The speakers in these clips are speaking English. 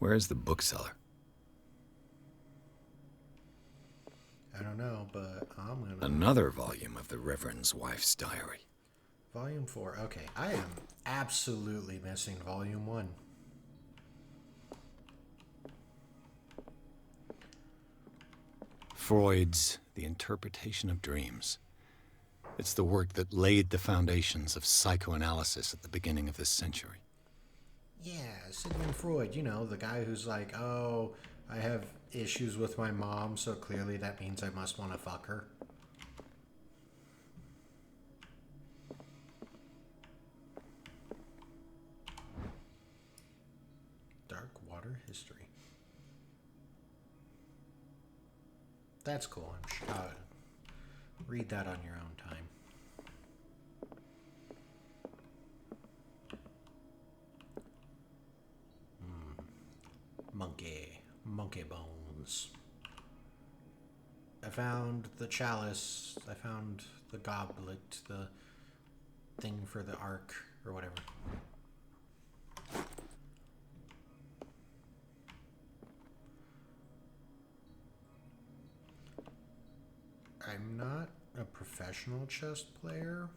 Where's the bookseller? I don't know, but I'm gonna... Another volume of the Reverend's wife's diary. Volume 4. Okay, I am absolutely missing Volume 1. Freud's The Interpretation of Dreams. It's the work that laid the foundations of psychoanalysis at the beginning of this century. Yeah, Sigmund Freud, you know, the guy who's like, oh, I have issues with my mom, so clearly that means I must want to fuck her. Dark Water History. That's cool. I'm sure. Read that on your own time. Monkey bones. I found the chalice. I found the goblet, the thing for the ark, or whatever. I'm not a professional chess player,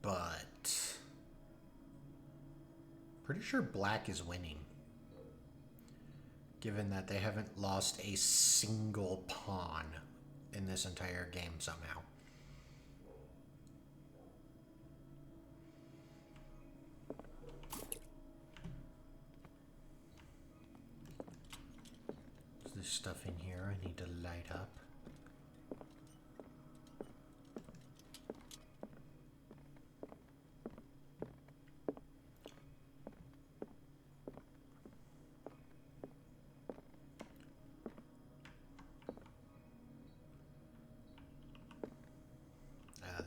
but pretty sure black is winning, given that they haven't lost a single pawn in this entire game somehow. There's stuff in here I need to light up.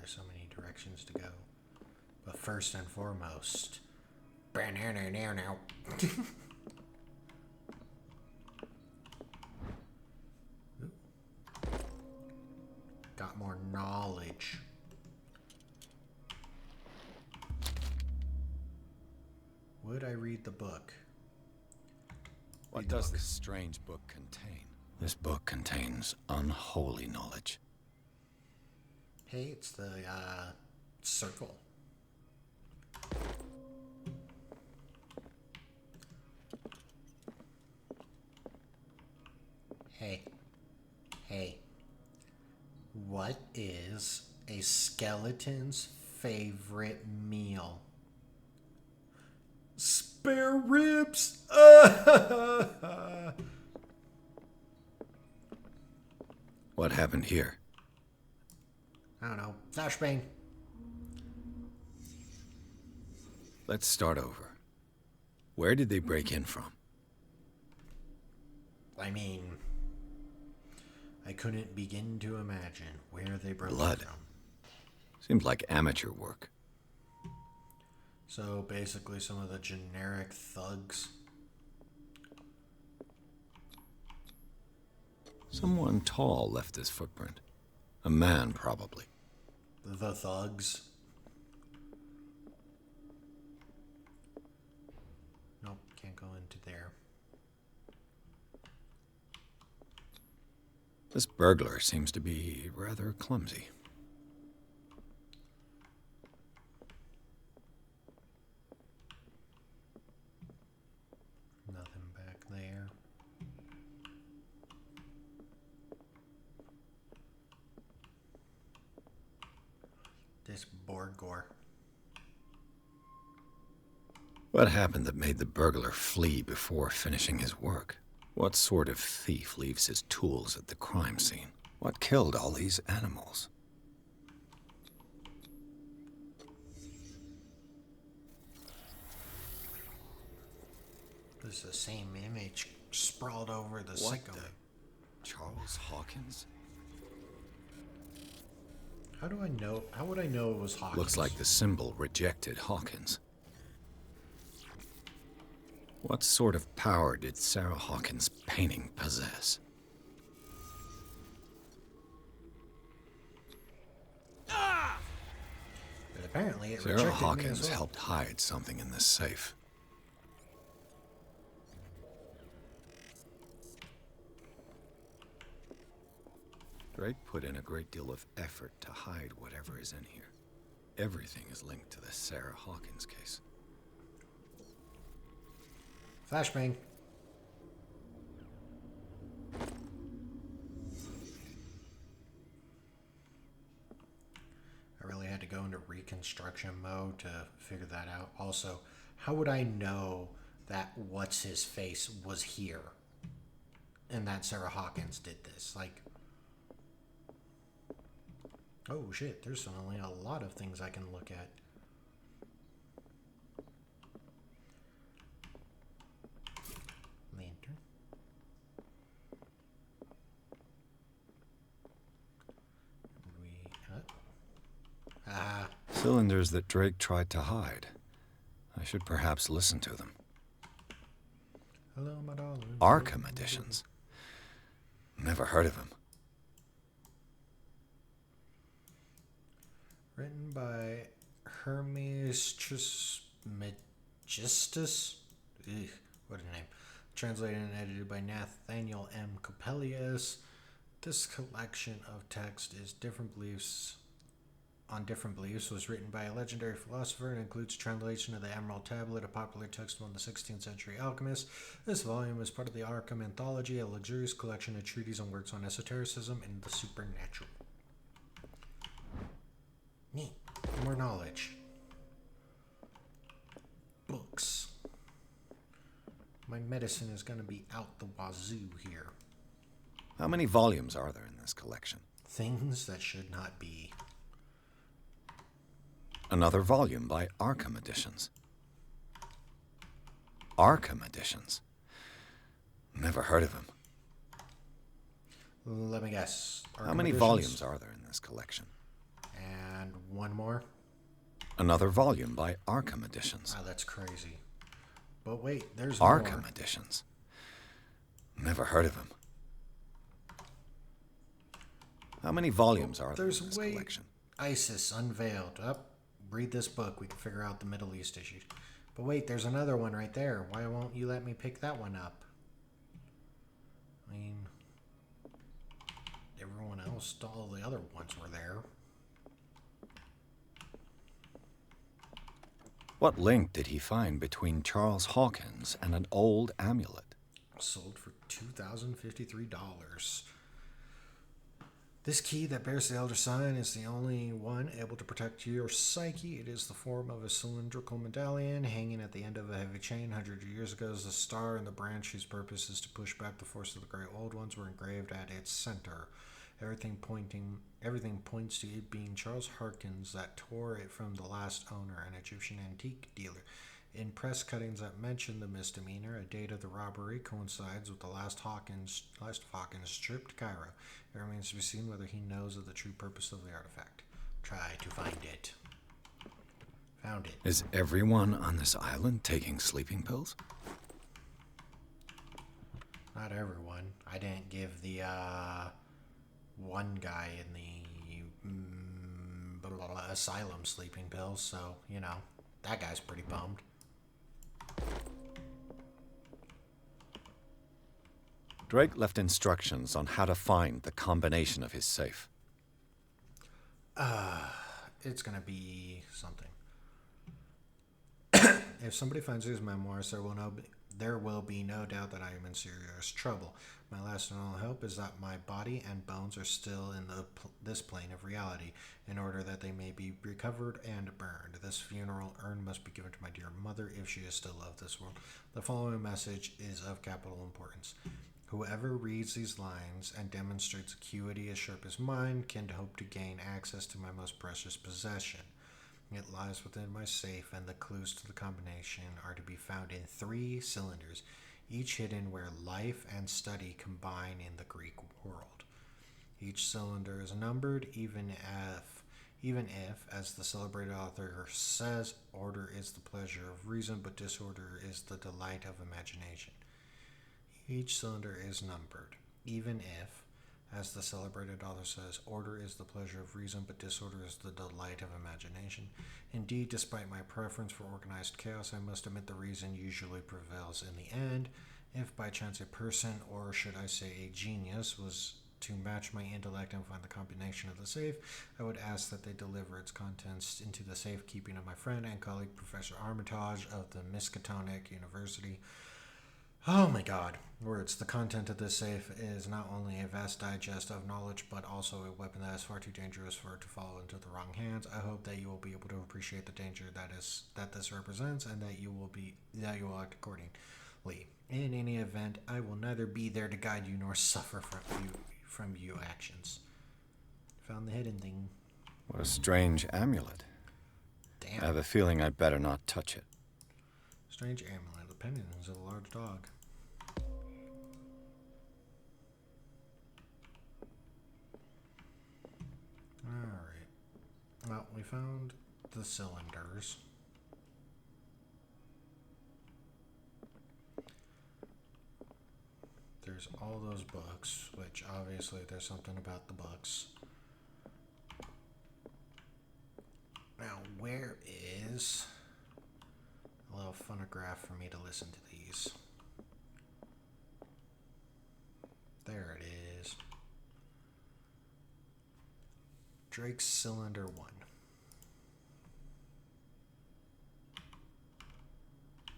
There's so many directions to go. But first and foremost, now. Got more knowledge. Would I read the book? What does this strange book contain? This book contains unholy knowledge. Hey, it's the circle. Hey. What is a skeleton's favorite meal? Spare ribs! What happened here? I don't know. Flashbang. Let's start over. Where did they break in from? I mean, I couldn't begin to imagine where they broke Blood. in from. Seems like amateur work. So basically some of the generic thugs. Someone tall left this footprint. A man, probably. The thugs. Nope, can't go into there. This burglar seems to be rather clumsy. Nothing back there. This Borgor. What happened that made the burglar flee before finishing his work? What sort of thief leaves his tools at the crime scene? What killed all these animals? This is the same image sprawled over the What sicko. Charles Hawkins? How do I know? How would I know it was Hawkins? Looks like the symbol rejected Hawkins. What sort of power did Sarah Hawkins' painting possess? But apparently it Sarah rejected me Hawkins as well. helped hide something in this safe. Drake put in a great deal of effort to hide whatever is in here. Everything is linked to the Sarah Hawkins case. Flashbang. I really had to go into reconstruction mode to figure that out. Also, how would I know that what's his face was here and that Sarah Hawkins did this? Like, oh shit, there's only a lot of things I can look at. Lantern. Cylinders that Drake tried to hide. I should perhaps listen to them. Hello, my darling. Arkham editions. Never heard of him. Written by Hermes Trismegistus. What a name. Translated and edited by Nathaniel M. Coppelius. This collection of text is different beliefs was written by a legendary philosopher and includes translation of the Emerald Tablet, a popular text among the 16th century alchemists. This volume is part of the Arkham Anthology, a luxurious collection of treatises and works on esotericism and the supernatural. Neat. More knowledge. Books. My medicine is going to be out the wazoo here. How many volumes are there in this collection? Things that should not be. Another volume by Arkham Editions. Arkham Editions. Never heard of him. Let me guess. How many volumes are there in this collection? And one more. Another volume by Arkham Editions. Wow, that's crazy. But wait, there's Arkham more. Editions. Never heard of him. How many volumes are there in this collection? ISIS unveiled. Read this book. We can figure out the Middle East issues. But wait, there's another one right there. Why won't you let me pick that one up? I mean, everyone else, all the other ones were there. What link did he find between Charles Hawkins and an old amulet? Sold for $2,053. This key that bears the Elder Sign is the only one able to protect your psyche. It is the form of a cylindrical medallion hanging at the end of a heavy chain. Hundreds of years ago, the star and the branch whose purpose is to push back the force of the great old ones were engraved at its center. Everything points to it being Charles Hawkins that tore it from the last owner, an Egyptian antique dealer. In press cuttings that mention the misdemeanor, a date of the robbery coincides with the last Hawkins trip to Cairo. It remains to be seen whether he knows of the true purpose of the artifact. Try to find it. Found it. Is everyone on this island taking sleeping pills? Not everyone. I didn't give the one guy in the asylum sleeping pills, so, you know, that guy's pretty bummed. Drake left instructions on how to find the combination of his safe. It's gonna be something. If somebody finds these memoirs, there will be no doubt that I am in serious trouble. My last and only hope is that my body and bones are still in this plane of reality, in order that they may be recovered and burned. This funeral urn must be given to my dear mother if she is still of this world. The following message is of capital importance. Whoever reads these lines and demonstrates acuity as sharp as mine can hope to gain access to my most precious possession. It lies within my safe, and the clues to the combination are to be found in 3 cylinders, each hidden where life and study combine in the Greek world. Each cylinder is numbered, even if, as the celebrated author says, order is the pleasure of reason, but disorder is the delight of imagination. Each cylinder is numbered, even if, as the celebrated author says, order is the pleasure of reason, but disorder is the delight of imagination. Indeed, despite my preference for organized chaos, I must admit the reason usually prevails in the end. If by chance a person, or should I say a genius, was to match my intellect and find the combination of the safe, I would ask that they deliver its contents into the safekeeping of my friend and colleague, Professor Armitage of the Miskatonic University. Oh my god. Words. The content of this safe is not only a vast digest of knowledge, but also a weapon that is far too dangerous for it to fall into the wrong hands. I hope that you will be able to appreciate the danger that this represents, and that you will act accordingly. In any event, I will neither be there to guide you nor suffer from your actions. Found the hidden thing. What a strange amulet. Damn. I have a feeling I'd better not touch it. Strange amulet. The pennons of a large dog. Alright. Well, we found the cylinders. There's all those books, which obviously there's something about the books. Now, where is a little phonograph for me to listen to these? There it is. Drake's Cylinder 1.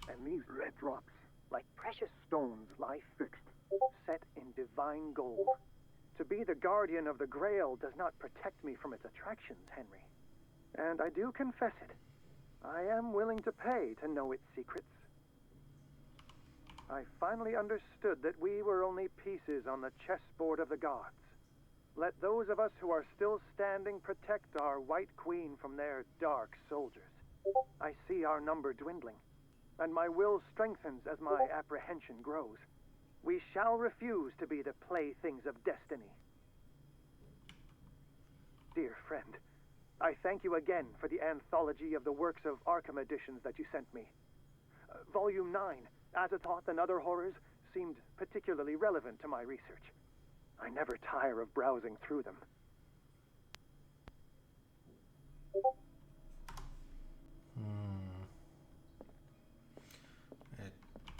And these red drops, like precious stones, lie fixed, set in divine gold. To be the guardian of the Grail does not protect me from its attractions, Henry. And I do confess it. I am willing to pay to know its secrets. I finally understood that we were only pieces on the chessboard of the gods. Let those of us who are still standing protect our White Queen from their dark soldiers. I see our number dwindling, and my will strengthens as my apprehension grows. We shall refuse to be the playthings of destiny. Dear friend, I thank you again for the anthology of the works of Arkham editions that you sent me. Volume 9, Azathoth and Other Horrors, seemed particularly relevant to my research. I never tire of browsing through them.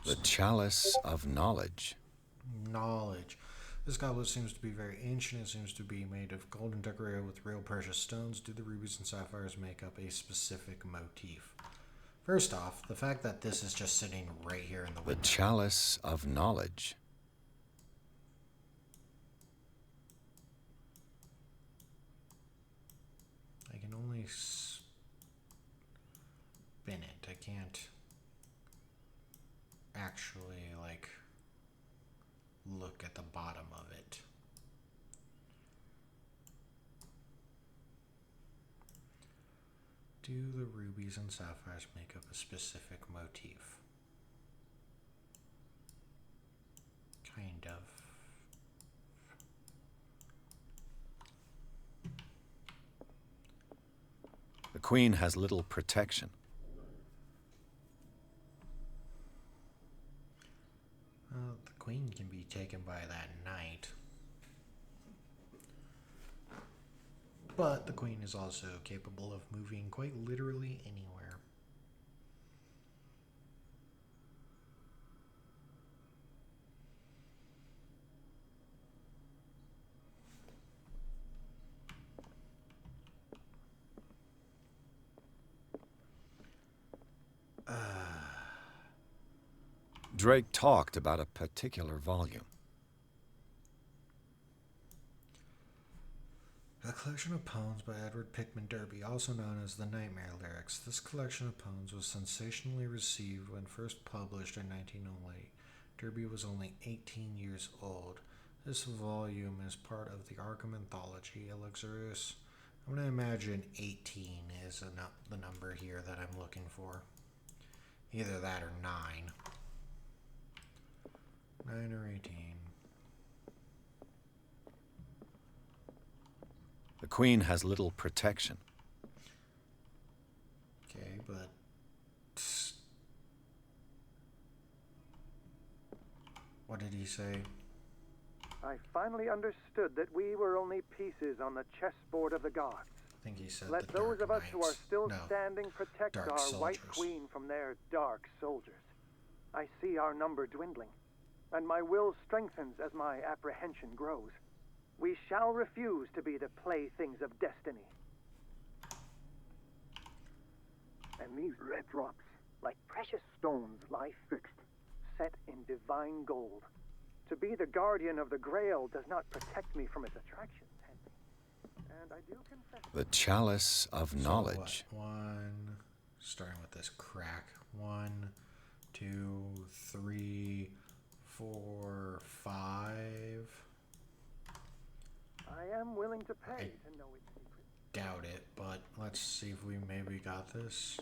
The Chalice of Knowledge. Knowledge. This goblet seems to be very ancient. It seems to be made of gold and decorated with real precious stones. Do the rubies and sapphires make up a specific motif? First off, the fact that this is just sitting right here in the window. The Chalice of Knowledge. I can only spin it. I can't actually, like, look at the bottom of it. Do the rubies and sapphires make up a specific motif? Kind of. The Queen has little protection. Well, the Queen can be taken by that knight. But the Queen is also capable of moving quite literally anywhere. Drake talked about a particular volume. A collection of poems by Edward Pickman Derby, also known as the Nightmare Lyrics. This collection of poems was sensationally received when first published in 1908. Derby was only 18 years old. This volume is part of the Arkham Anthology, a luxurious... I'm going to imagine 18 is the number here that I'm looking for. Either that or 9. 9 or 18. The Queen has little protection. Okay, but... What did he say? I finally understood that we were only pieces on the chessboard of the gods. I think he said Let the those Dark of us who are Knights. still No, standing protect Dark our White Soldiers. Queen from their dark soldiers. I see our number dwindling, and my will strengthens as my apprehension grows. We shall refuse to be the playthings of destiny. And these red drops, like precious stones, lie fixed, set in divine gold. To be the guardian of the Grail does not protect me from its attractions, Henry. And I do confess... The chalice of knowledge. So one, starting with this crack. 1, 2, 3, 4, 5. I am willing to pay to know its secret. Doubt it, but let's see if we maybe got this.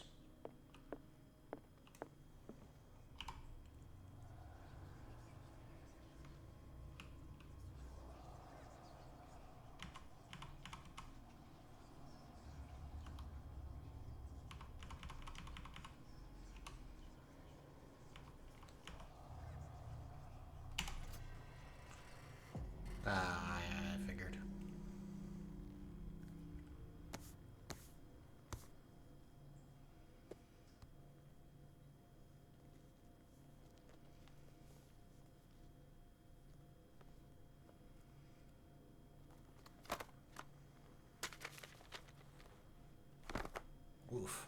I figured. Oof.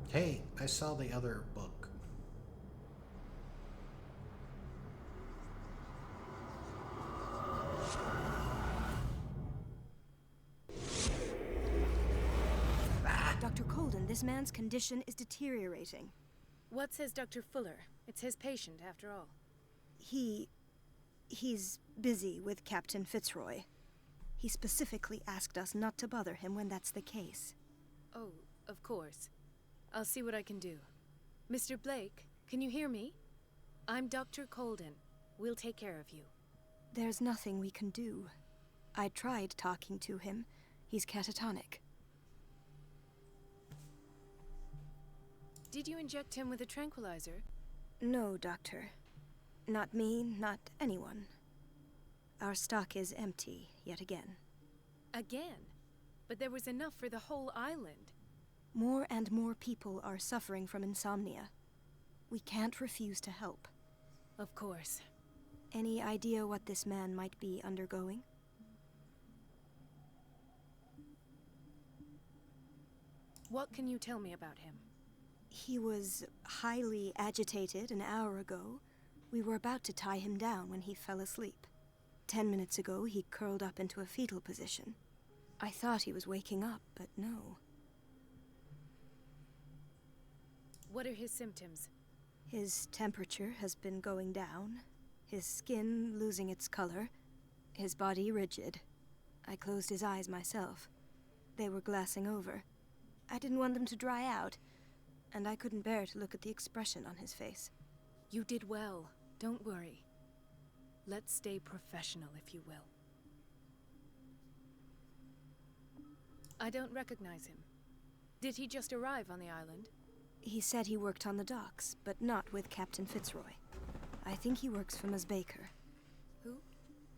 Hey, I saw the other book. Dr. Colden, this man's condition is deteriorating. What says Dr. Fuller? It's his patient, after all. He's busy with Captain Fitzroy. He specifically asked us not to bother him when that's the case. Oh, of course. I'll see what I can do. Mr. Blake, can you hear me? I'm Dr. Colden. We'll take care of you. There's nothing we can do. I tried talking to him. He's catatonic. Did you inject him with a tranquilizer? No, Doctor. Not me, not anyone. Our stock is empty, yet again. Again? But there was enough for the whole island. More and more people are suffering from insomnia. We can't refuse to help. Of course. Any idea what this man might be undergoing? What can you tell me about him? He was highly agitated an hour ago. We were about to tie him down when he fell asleep. 10 minutes ago, he curled up into a fetal position. I thought he was waking up, but no. What are his symptoms? His temperature has been going down, his skin losing its color, his body rigid. I closed his eyes myself. They were glassing over. I didn't want them to dry out, and I couldn't bear to look at the expression on his face. You did well. Don't worry. Let's stay professional, if you will. I don't recognize him. Did he just arrive on the island? He said he worked on the docks, but not with Captain Fitzroy. I think he works for Ms. Baker. Who?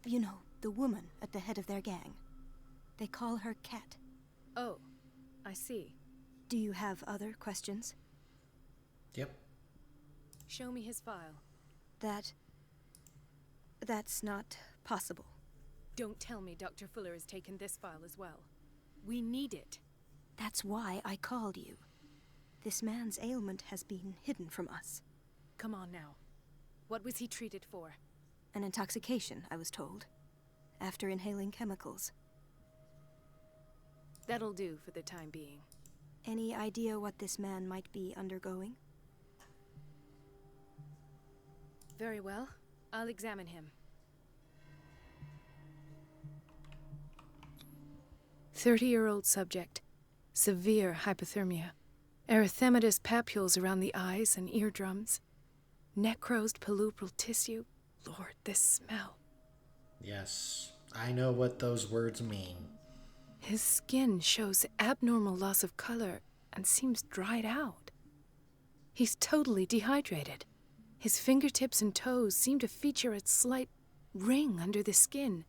You know, the woman at the head of their gang. They call her Cat. Oh, I see. Do you have other questions? Yep. Show me his file. That's not possible. Don't tell me Dr. Fuller has taken this file as well. We need it. That's why I called you. This man's ailment has been hidden from us. Come on now. What was he treated for? An intoxication, I was told. After inhaling chemicals. That'll do for the time being. Any idea what this man might be undergoing? Very well. I'll examine him. 30-year-old subject. Severe hypothermia. Erythematous papules around the eyes and eardrums. Necrosed palpebral tissue. Lord, this smell. Yes, I know what those words mean. His skin shows abnormal loss of color and seems dried out. He's totally dehydrated. His fingertips and toes seem to feature a slight ring under the skin.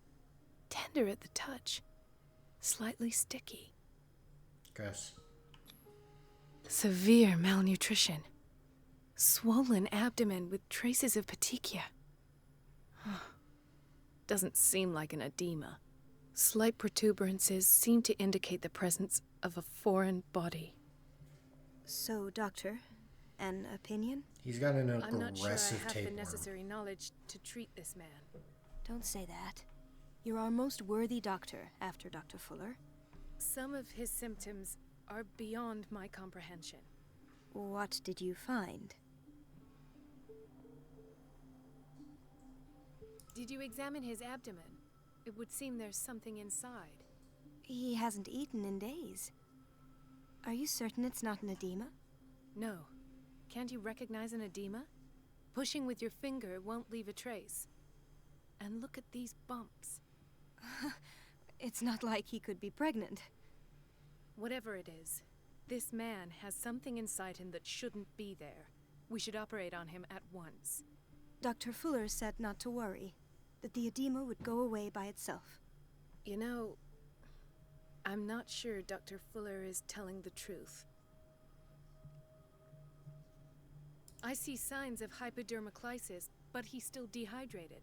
Tender at the touch. Slightly sticky. Gross. Severe malnutrition. Swollen abdomen with traces of petechia. Doesn't seem like an edema. Slight protuberances seem to indicate the presence of a foreign body. So, Doctor, an opinion? He's got an I'm not sure I aggressive have the tapeworm. necessary knowledge to treat this man. Don't say that. You're our most worthy doctor after Dr. Fuller. Some of his symptoms are beyond my comprehension. What did you find? Did you examine his abdomen? It would seem there's something inside. He hasn't eaten in days. Are you certain it's not an edema? No. Can't you recognize an edema? Pushing with your finger won't leave a trace. And look at these bumps. It's not like he could be pregnant. Whatever it is, this man has something inside him that shouldn't be there. We should operate on him at once. Dr. Fuller said not to worry, that the edema would go away by itself. You know, I'm not sure Dr. Fuller is telling the truth. I see signs of hypodermoclysis, but he's still dehydrated.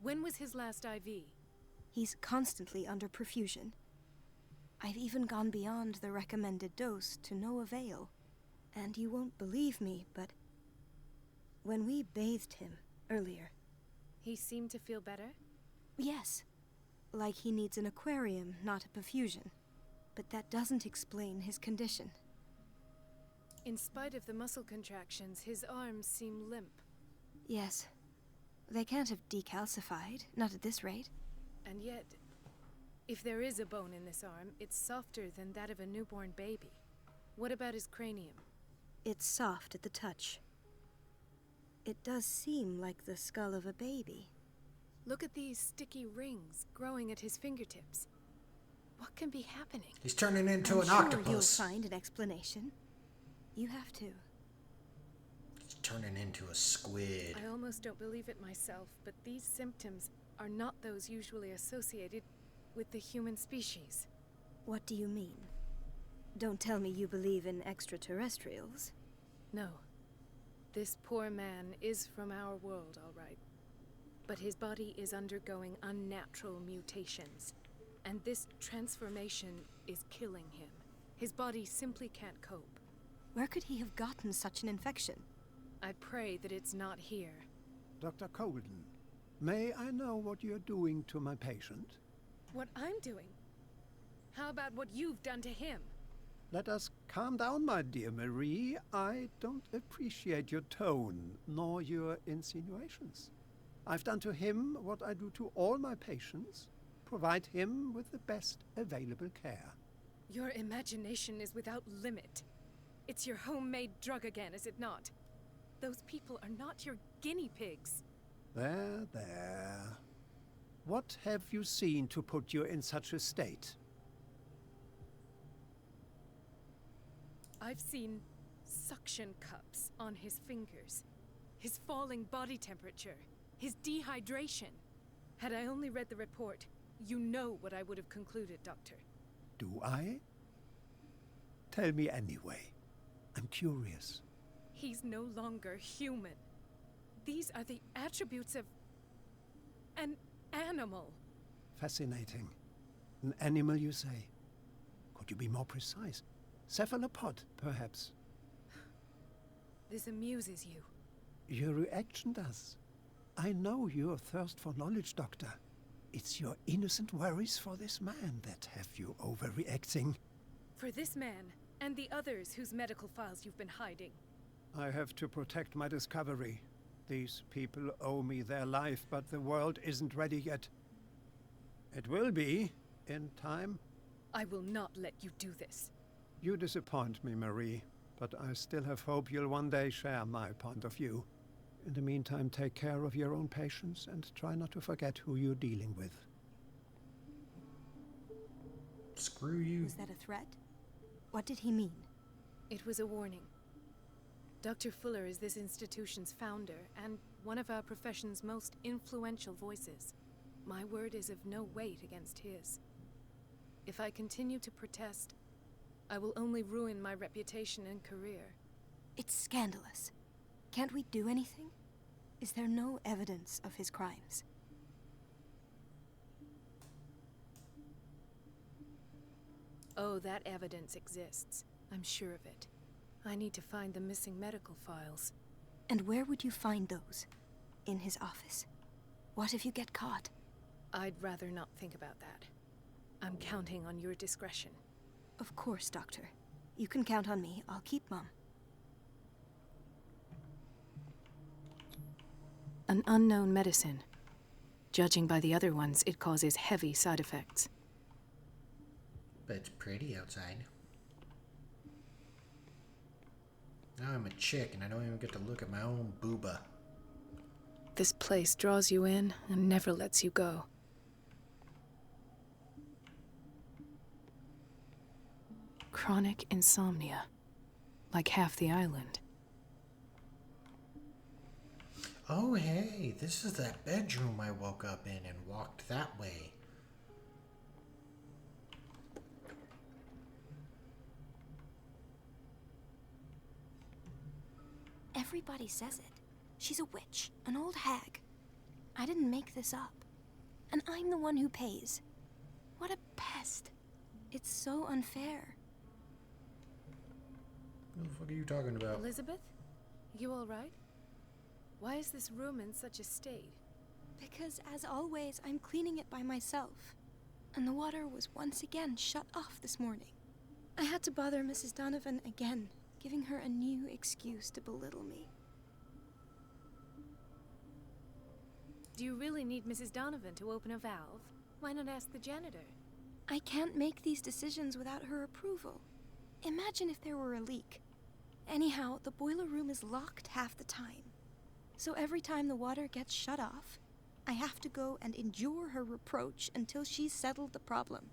When was his last IV? He's constantly under perfusion. I've even gone beyond the recommended dose to no avail. And you won't believe me, but when we bathed him earlier... He seemed to feel better? Yes. Like he needs an aquarium, not a perfusion. But that doesn't explain his condition. In spite of the muscle contractions, his arms seem limp. Yes. They can't have decalcified, not at this rate. And yet, if there is a bone in this arm, it's softer than that of a newborn baby. What about his cranium? It's soft at the touch. It does seem like the skull of a baby. Look at these sticky rings growing at his fingertips. What can be happening? He's turning into I'm an sure octopus. you'll find an explanation. You have to. He's turning into a squid. I almost don't believe it myself, but these symptoms are not those usually associated with the human species. What do you mean? Don't tell me you believe in extraterrestrials. No. This poor man is from our world, all right. But his body is undergoing unnatural mutations. And this transformation is killing him. His body simply can't cope. Where could he have gotten such an infection? I pray that it's not here. Dr. Colden, may I know what you're doing to my patient? What I'm doing? How about what you've done to him? Let us calm down, my dear Marie. I don't appreciate your tone, nor your insinuations. I've done to him what I do to all my patients. Provide him with the best available care. Your imagination is without limit. It's your homemade drug again, is it not? Those people are not your guinea pigs. There, there. What have you seen to put you in such a state? I've seen suction cups on his fingers, his falling body temperature, his dehydration. Had I only read the report, you know what I would have concluded, Doctor. Do I? Tell me anyway. I'm curious. He's no longer human. These are the attributes of an animal. Fascinating. An animal, you say? Could you be more precise? Cephalopod, perhaps? This amuses you. Your reaction does. I know your thirst for knowledge, Doctor. It's your innocent worries for this man that have you overreacting. For this man, and the others whose medical files you've been hiding. I have to protect my discovery. These people owe me their life, but the world isn't ready yet. It will be, in time. I will not let you do this. You disappoint me, Marie, but I still have hope you'll one day share my point of view. In the meantime, take care of your own patients and try not to forget who you're dealing with. Screw you. Was that a threat? What did he mean? It was a warning. Dr. Fuller is this institution's founder and one of our profession's most influential voices. My word is of no weight against his. If I continue to protest, I will only ruin my reputation and career. It's scandalous. Can't we do anything? Is there no evidence of his crimes? Oh, that evidence exists. I'm sure of it. I need to find the missing medical files. And where would you find those? In his office? What if you get caught? I'd rather not think about that. I'm counting on your discretion. Of course, Doctor. You can count on me. I'll keep Mum. An unknown medicine. Judging by the other ones, it causes heavy side effects. But it's pretty outside. Now I'm a chick and I don't even get to look at my own booba. This place draws you in and never lets you go. Chronic insomnia. Like half the island. Oh hey, this is that bedroom I woke up in and walked that way. Everybody says it. She's a witch, an old hag. I didn't make this up. And I'm the one who pays. What a pest. It's so unfair. What the fuck are you talking about? Elizabeth? You alright? Why is this room in such a state? Because, as always, I'm cleaning it by myself. And the water was once again shut off this morning. I had to bother Mrs. Donovan again, giving her a new excuse to belittle me. Do you really need Mrs. Donovan to open a valve? Why not ask the janitor? I can't make these decisions without her approval. Imagine if there were a leak. Anyhow, the boiler room is locked half the time. So every time the water gets shut off, I have to go and endure her reproach until she's settled the problem.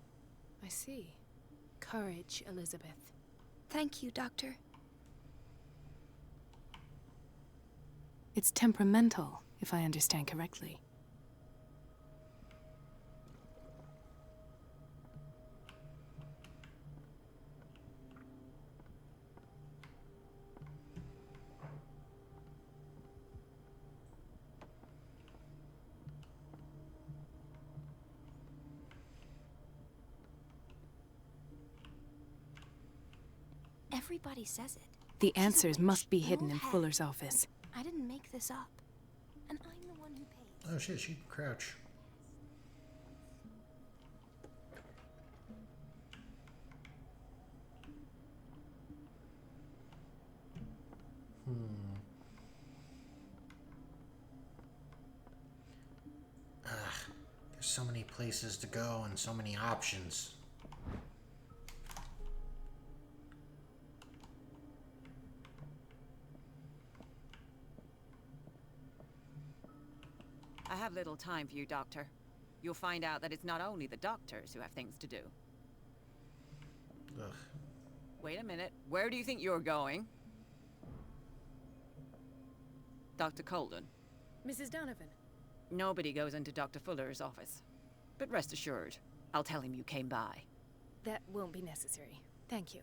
I see. Courage, Elizabeth. Thank you, Doctor. It's temperamental, if I understand correctly. Everybody says it. The She's a answers witch, must be an hidden old in hag. Fuller's office. I didn't make this up. And I'm the one who pays. Oh shit, she can crouch. There's so many places to go and so many options. I have little time for you, Doctor. You'll find out that it's not only the doctors who have things to do. Ugh. Wait a minute. Where do you think you're going? Dr. Colden. Mrs. Donovan. Nobody goes into Dr. Fuller's office. But rest assured, I'll tell him you came by. That won't be necessary. Thank you.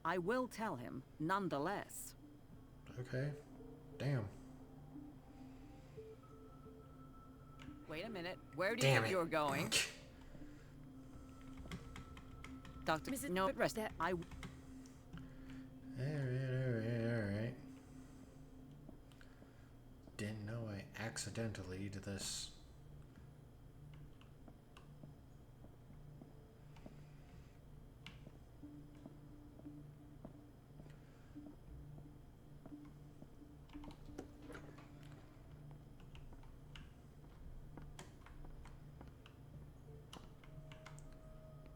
I will tell him, nonetheless. Okay. Damn. Wait a minute. Where do you Damn think it. you're going? Dr. Mrs. No, but rest. That- Alright. Didn't know I accidentally did this.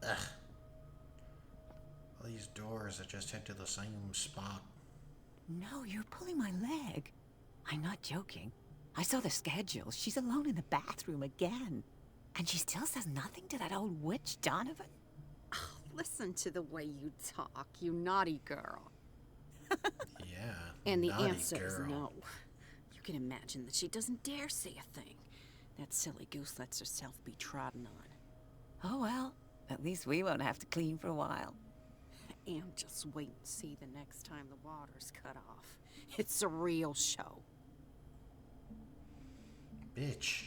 Ugh. All these doors that just head to the same spot. No, you're pulling my leg. I'm not joking. I saw the schedule. She's alone in the bathroom again. And she still says nothing to that old witch Donovan. Listen to the way you talk, you naughty girl. Yeah. And the Naughty answer is girl. no. You can imagine that she doesn't dare say a thing. That silly goose lets herself be trodden on. Oh well, at least we won't have to clean for a while. And just wait and see the next time the water's cut off. It's a real show. Bitch.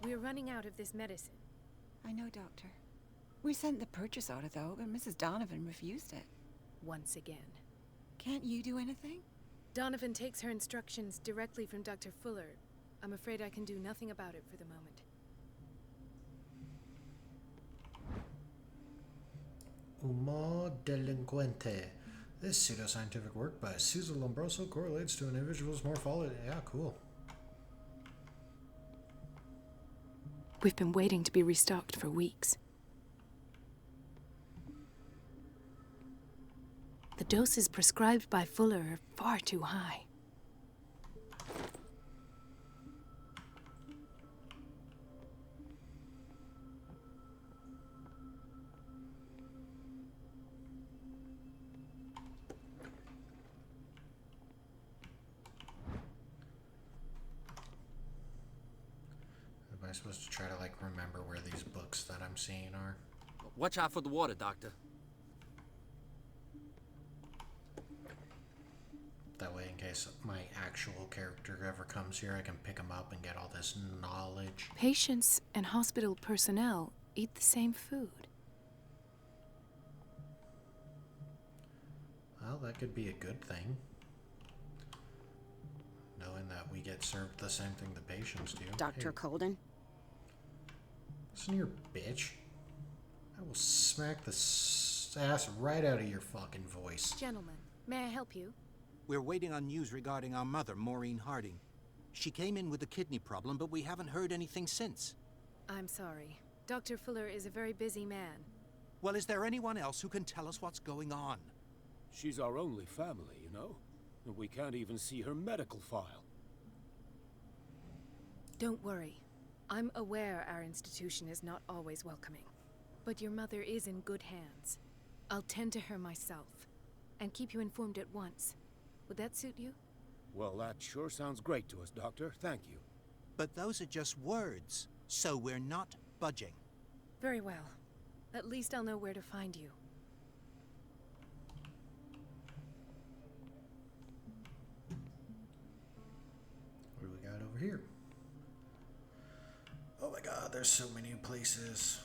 We're running out of this medicine. I know, Doctor. We sent the purchase order, though, but Mrs. Donovan refused it. Once again. Can't you do anything? Donovan takes her instructions directly from Dr. Fuller. I'm afraid I can do nothing about it for the moment. Humo delinquente. This pseudoscientific work by Susan Lombroso correlates to an individual's morphology. Yeah, cool. We've been waiting to be restocked for weeks. The doses prescribed by Fuller are far too high. Am I supposed to try to, like, remember where these books that I'm seeing are? Watch out for the water, Doctor. That way, in case my actual character ever comes here, I can pick him up and get all this knowledge. Patients and hospital personnel eat the same food. Well, that could be a good thing. Knowing that we get served the same thing the patients do. Dr. Hey, Colden? listen here, bitch. I will smack the ass right out of your fucking voice. Gentlemen, may I help you? We're waiting on news regarding our mother, Maureen Harding. She came in with a kidney problem, but we haven't heard anything since. I'm sorry. Dr. Fuller is a very busy man. Well, is there anyone else who can tell us what's going on? She's our only family, you know? And we can't even see her medical file. Don't worry. I'm aware our institution is not always welcoming. But your mother is in good hands. I'll tend to her myself. And keep you informed at once. Would that suit you? Well, that sure sounds great to us, Doctor. Thank you. But those are just words, so we're not budging. Very well. At least I'll know where to find you. What do we got over here? Oh my god, there's so many places.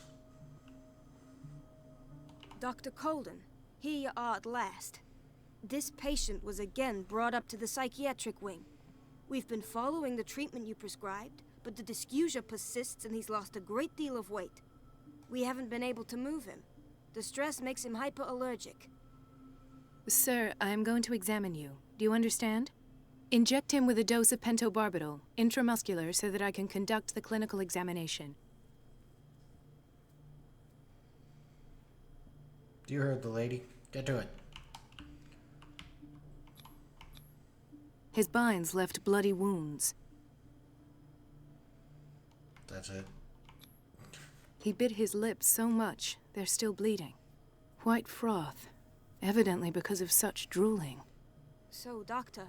Dr. Colden, here you are at last. This patient was again brought up to the psychiatric wing. We've been following the treatment you prescribed, but the dysgeusia persists and he's lost a great deal of weight. We haven't been able to move him. The stress makes him hyperallergic. Sir, I am going to examine you. Do you understand? Inject him with a dose of pentobarbital, intramuscular, so that I can conduct the clinical examination. You heard the lady. Get to it. His binds left bloody wounds. That's it. He bit his lips so much, they're still bleeding. White froth, evidently because of such drooling. So, Doctor,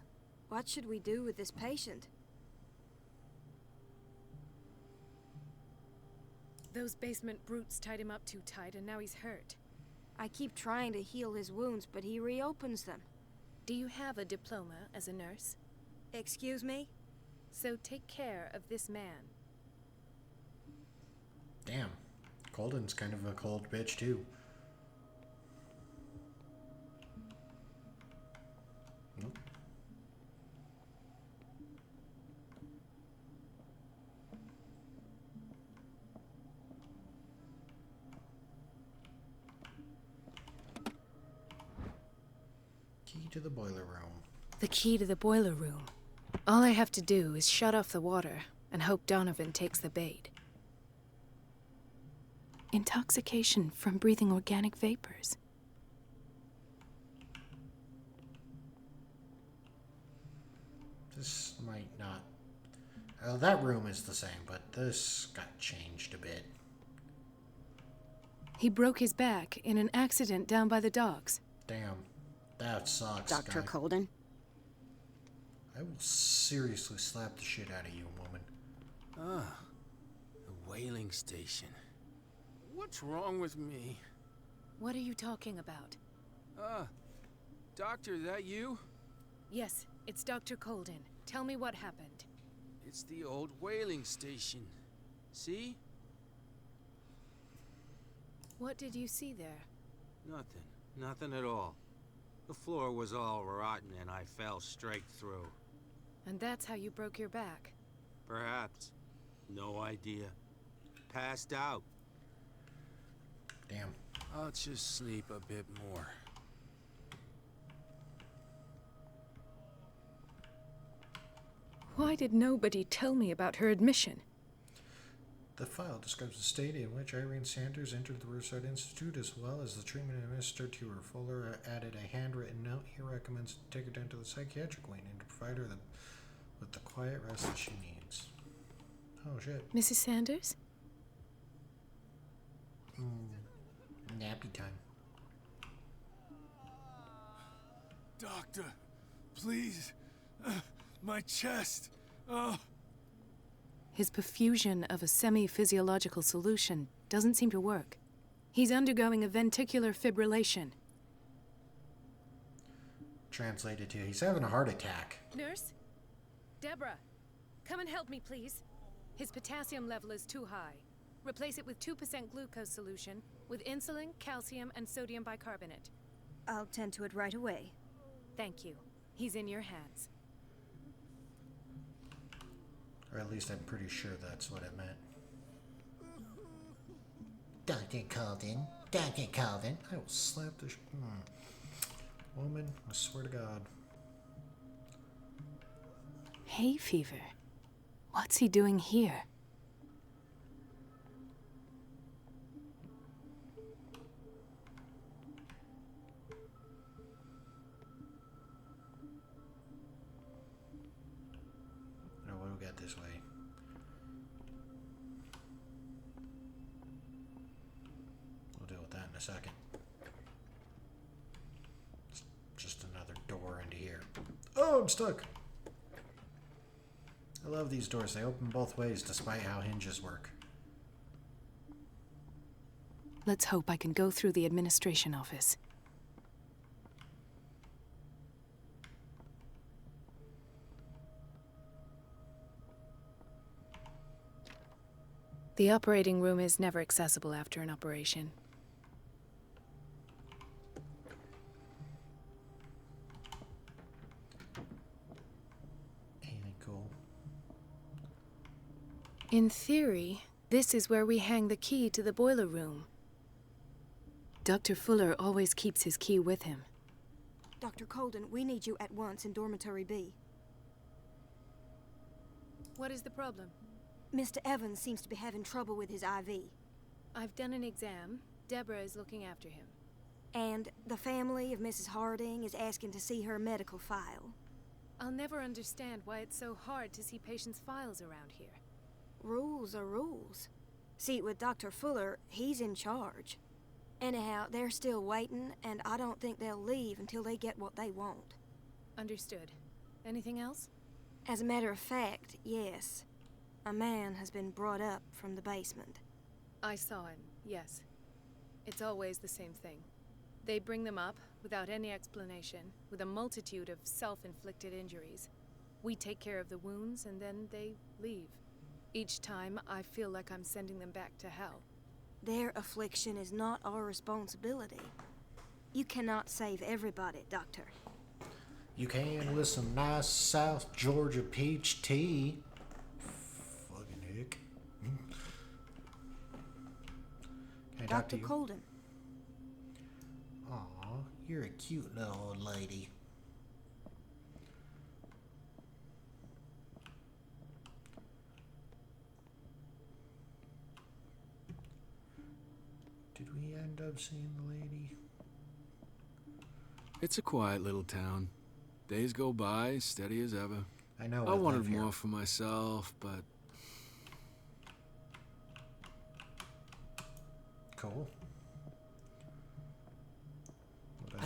what should we do with this patient? Those basement brutes tied him up too tight, and now he's hurt. I keep trying to heal his wounds, but he reopens them. Do you have a diploma as a nurse? Excuse me? So take care of this man. Damn. Colden's kind of a cold bitch, too. Nope. Key to the boiler room. The key to the boiler room. All I have to do is shut off the water and hope Donovan takes the bait. Intoxication from breathing organic vapors. This might not... that room is the same, but this got changed a bit. He broke his back in an accident down by the docks. Damn. That sucks, Dr. guy. Colden? I will seriously slap the shit out of you, woman. Ah, the whaling station. What's wrong with me? What are you talking about? Doctor, that you? Yes, it's Dr. Colden. Tell me what happened. It's the old whaling station. See? What did you see there? Nothing. Nothing at all. The floor was all rotten and I fell straight through. And that's how you broke your back? Perhaps. No idea. Passed out. Damn. I'll just sleep a bit more. Why did nobody tell me about her admission? The file describes the state in which Irene Sanders entered the Riverside Institute, as well as the treatment administered to her. Fuller added a handwritten note. He recommends to take her down to the psychiatric wing and to provide her with the quiet rest that she needs. Oh, shit. Mrs. Sanders? Nappy time. Doctor, please. My chest. Oh. His perfusion of a semi-physiological solution doesn't seem to work. He's undergoing a ventricular fibrillation. Translated to, he's having a heart attack. Nurse? Deborah, come and help me, please. His potassium level is too high. Replace it with 2% glucose solution with insulin, calcium, and sodium bicarbonate. I'll tend to it right away. Thank you. He's in your hands. Or at least I'm pretty sure that's what it meant. Dr. Colden. Dr. Colden. I will slap the woman, I swear to God. Hay fever. What's he doing here? No, what do we got this way? We'll deal with that in a second. It's just another door into here. Oh, I'm stuck! I love these doors. They open both ways despite how hinges work. Let's hope I can go through the administration office. The operating room is never accessible after an operation. Ain't it cool? In theory, this is where we hang the key to the boiler room. Dr. Fuller always keeps his key with him. Dr. Colden, we need you at once in Dormitory B. What is the problem? Mr. Evans seems to be having trouble with his IV. I've done an exam. Deborah is looking after him. And the family of Mrs. Harding is asking to see her medical file. I'll never understand why it's so hard to see patients' files around here. Rules are rules. See, with Dr. Fuller, he's in charge. Anyhow, they're still waiting, and I don't think they'll leave until they get what they want. Understood. Anything else? As a matter of fact, yes. A man has been brought up from the basement. I saw him, yes. It's always the same thing. They bring them up without any explanation, with a multitude of self-inflicted injuries. We take care of the wounds, and then they leave. Each time, I feel like I'm sending them back to hell. Their affliction is not our responsibility. You cannot save everybody, Doctor. You can with some nice South Georgia peach tea. Fucking heck. Can I talk to Dr. you? Colden. Aw, you're a cute little old lady. Did we end up seeing the lady? It's a quiet little town. Days go by, steady as ever. I know. I wanted live more here. for myself, but Cool.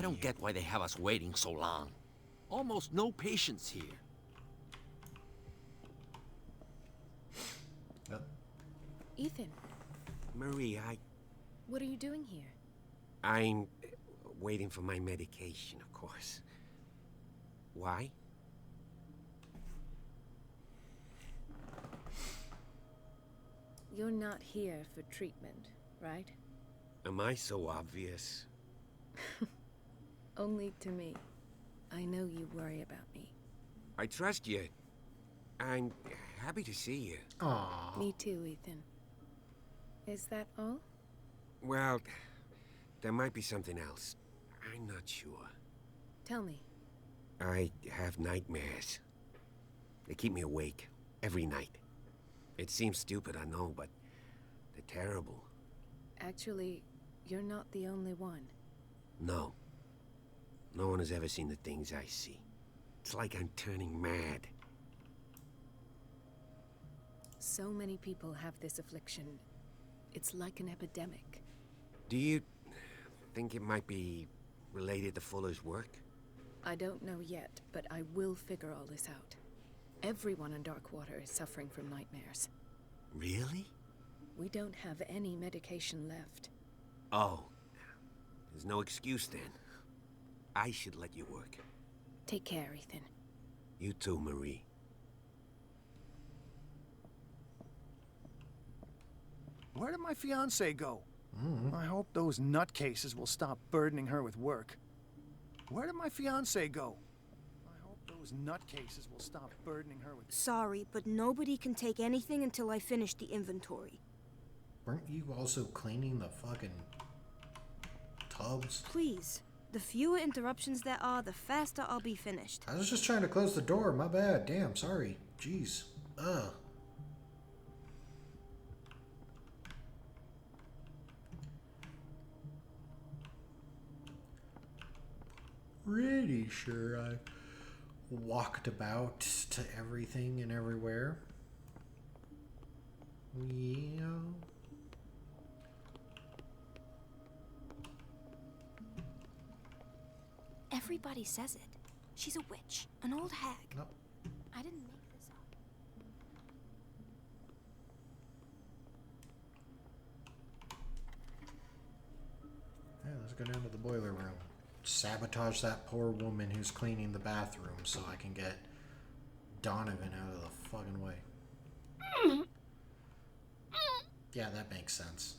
don't get why they have us waiting so long. Almost no patience here. Ethan, Marie, what are you doing here? I'm waiting for my medication, of course. Why? You're not here for treatment, right? Am I so obvious? Only to me. I know you worry about me. I trust you. I'm happy to see you. Aww. Me too, Ethan. Is that all? Well, there might be something else. I'm not sure. Tell me. I have nightmares. They keep me awake every night. It seems stupid, I know, but they're terrible. Actually, you're not the only one. No. No one has ever seen the things I see. It's like I'm turning mad. So many people have this affliction. It's like an epidemic. Do you think it might be related to Fuller's work? I don't know yet, but I will figure all this out. Everyone in Darkwater is suffering from nightmares. Really? We don't have any medication left. Oh. There's no excuse then. I should let you work. Take care, Ethan. You too, Marie. Where did my fiancée go? I hope those nutcases will stop burdening her with work. Where did my fiancée go? I hope those nutcases will stop burdening her with... Sorry, but nobody can take anything until I finish the inventory. Weren't you also cleaning the fucking tubs? Please. The fewer interruptions there are, the faster I'll be finished. I was just trying to close the door. My bad. Damn, sorry. Jeez. Ugh. Pretty sure I walked about to everything and everywhere. Yeah. Everybody says it. She's a witch, an old hag. Nope. I didn't make this up. Yeah, let's go down to the boiler room. Sabotage that poor woman who's cleaning the bathroom so I can get Donovan out of the fucking way. Yeah, that makes sense.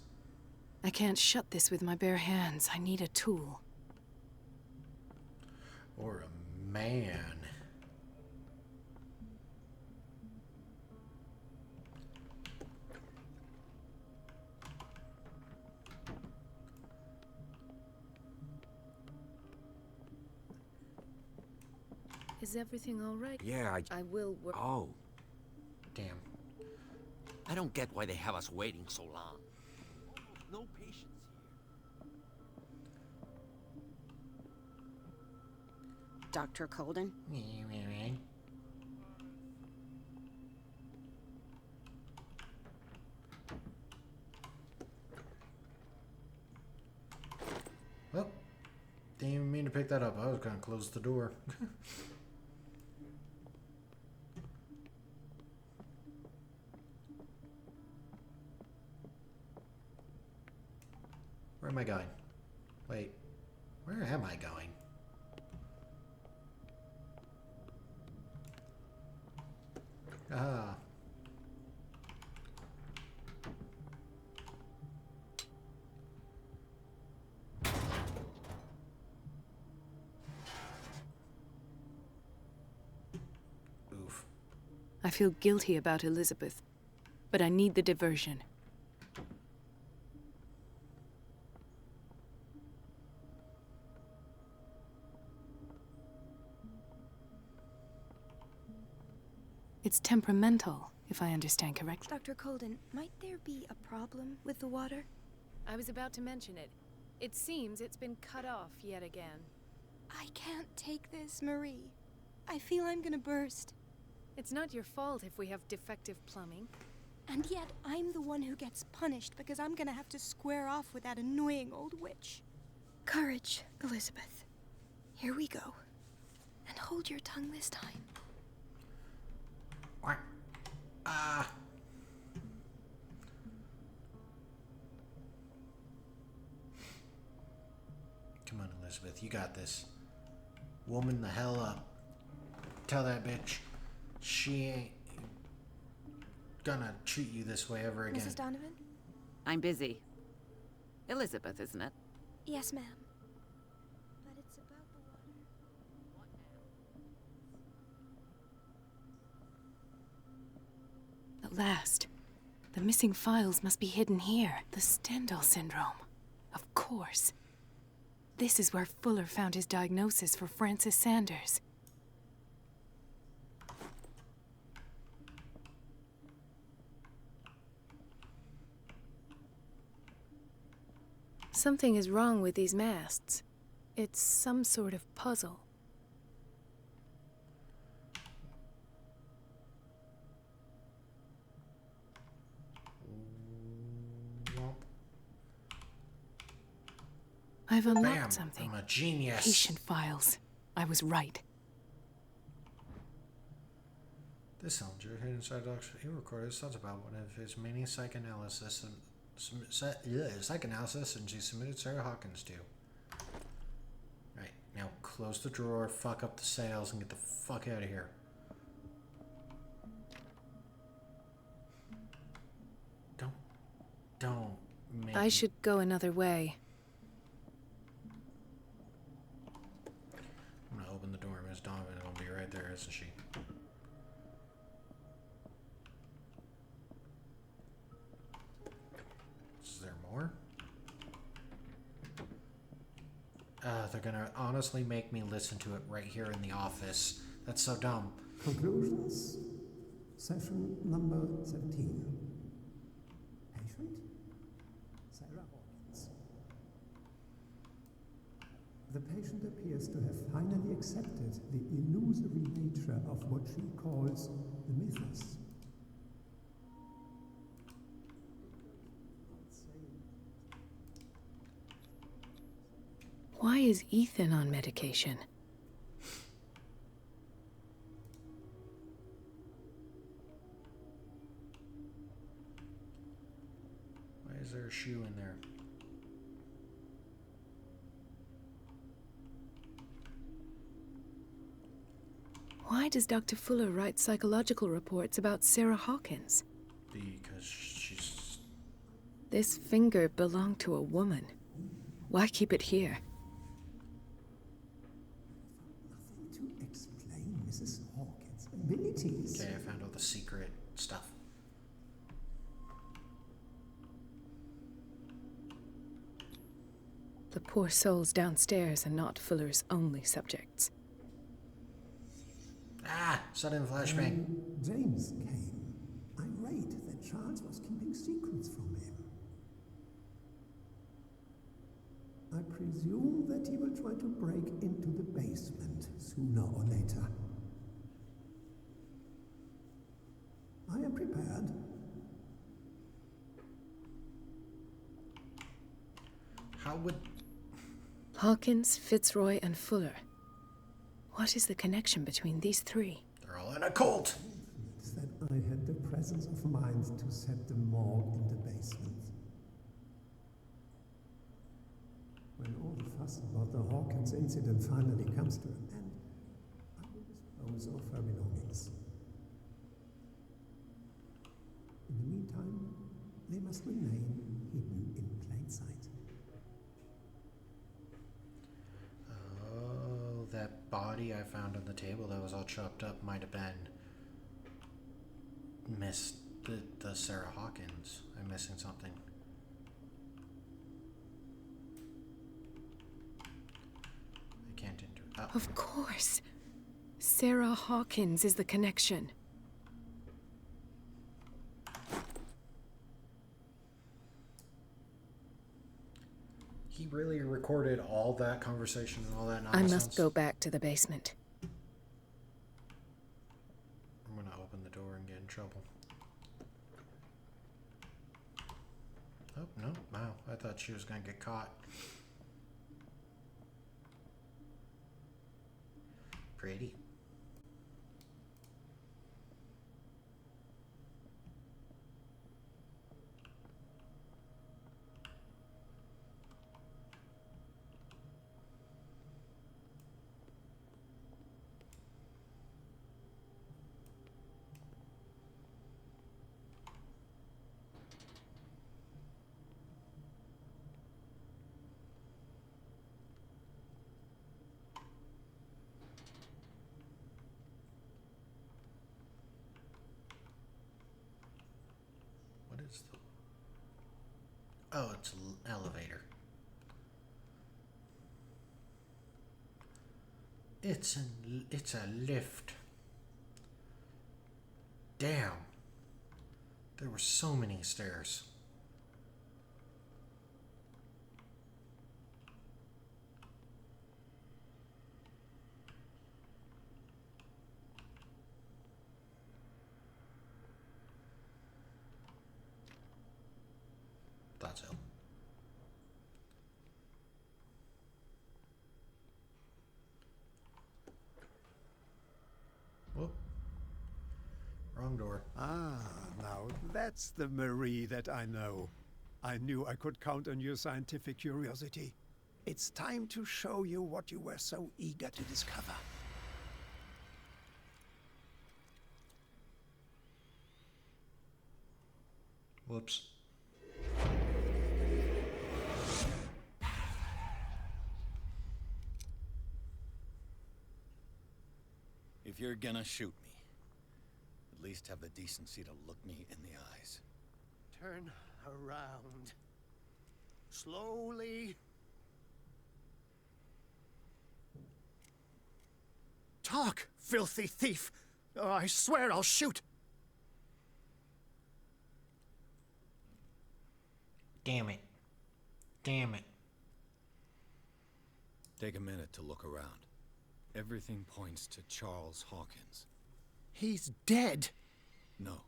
I can't shut this with my bare hands. I need a tool. Or a man. Is everything all right? Yeah, I will work. Oh. Damn. I don't get why they have us waiting so long. Almost no patience here. Dr. Colden? Well, didn't even mean to pick that up. I was gonna close the door. Where am I going? Wait, where am I going? Ah. Oof. I feel guilty about Elizabeth, but I need the diversion. It's temperamental, if I understand correctly. Dr. Colden, might there be a problem with the water? I was about to mention it. It seems it's been cut off yet again. I can't take this, Marie. I feel I'm gonna burst. It's not your fault if we have defective plumbing. And yet, I'm the one who gets punished because I'm gonna have to square off with that annoying old witch. Courage, Elizabeth. Here we go. And hold your tongue this time. What? Come on, Elizabeth. You got this. Woman the hell up. Tell that bitch she ain't gonna treat you this way ever again. Mrs. Donovan? I'm busy. Elizabeth, isn't it? Yes, ma'am. But it's about the water. At last. The missing files must be hidden here. The Stendhal syndrome. Of course. This is where Fuller found his diagnosis for Francis Sanders. Something is wrong with these masts. It's some sort of puzzle. I've unlocked Bam, something. I'm a genius. Patient files. I was right. This soldier hid inside Dr. He recorded songs about one of his many psychoanalysis and psychoanalysis, and she submitted Sarah Hawkins to. Right, now close the drawer, fuck up the sails, and get the fuck out of here. Don't make I should go another way. I'm gonna open the door. Miss Donovan will be right there, isn't she? Is there more? They're gonna honestly make me listen to it right here in the office. That's so dumb. Conclusions. Session number 17. Patient? Sarah Hawkins. The patient appears to have finally accepted the illusory nature of what she calls the mythos. Why is Ethan on medication? Why is there a shoe in there? Why does Dr. Fuller write psychological reports about Sarah Hawkins? Because she's... This finger belonged to a woman. Why keep it here? Nothing to explain Mrs. Hawkins' abilities. Okay, I found all the secret stuff. The poor souls downstairs are not Fuller's only subjects. Ah! Sudden flashbang. James came, irate that Charles was keeping secrets from him. I presume that he will try to break into the basement sooner or later. I am prepared. How would... Hawkins, Fitzroy, and Fuller. What is the connection between these three? They're all in a cult! That I had the presence of mind to set the morgue in the basement. When all the fuss about the Hawkins incident finally comes to an end, I will dispose of her belongings. In the meantime, they must remain hidden in plain sight. Oh, that body I found on the table that was all chopped up might have been the Sarah Hawkins. I'm missing something. I can't enter. Oh. Of course. Sarah Hawkins is the connection. He really recorded all that conversation and all that nonsense. I must go back to the basement. I'm gonna open the door and get in trouble. Oh, no. Wow. I thought she was gonna get caught. Grady. What is the... Oh, it's an elevator. It's a lift. Damn. There were so many stairs. Thought so. Whoop. Wrong door. Ah, now that's the Marie that I know. I knew I could count on your scientific curiosity. It's time to show you what you were so eager to discover. Whoops. If you're gonna shoot me, at least have the decency to look me in the eyes. Turn around. Slowly. Talk, filthy thief! Oh, I swear I'll shoot! Damn it. Damn it. Take a minute to look around. Everything points to Charles Hawkins. He's dead! No.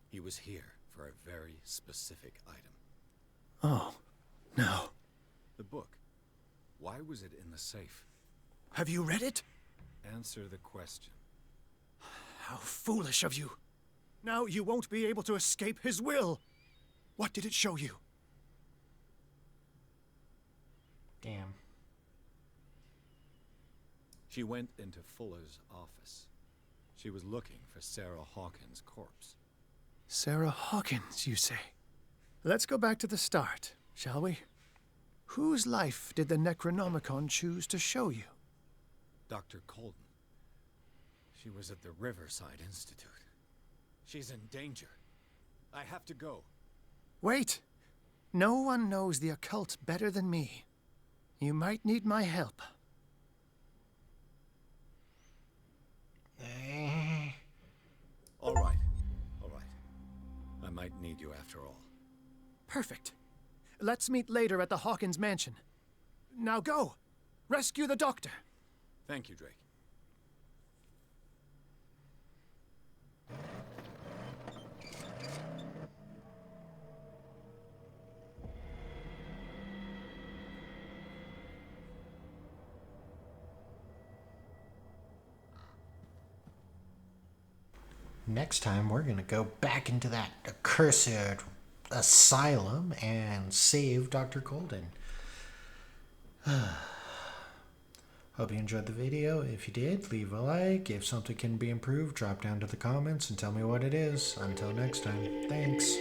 He was here for a very specific item. Oh, no. The book. Why was it in the safe? Have you read it? Answer the question. How foolish of you. Now you won't be able to escape his will. What did it show you? Damn. She went into Fuller's office. She was looking for Sarah Hawkins' corpse. Sarah Hawkins, you say? Let's go back to the start, shall we? Whose life did the Necronomicon choose to show you? Dr. Colden. She was at the Riverside Institute. She's in danger. I have to go. Wait! No one knows the occult better than me. You might need my help. All right. All right. I might need you after all. Perfect. Let's meet later at the Hawkins mansion. Now go! Rescue the doctor! Thank you, Drake. Next time, we're gonna go back into that accursed asylum and save Dr. Colden. Hope you enjoyed the video. If you did, leave a like. If something can be improved, drop down to the comments and tell me what it is. Until next time, thanks.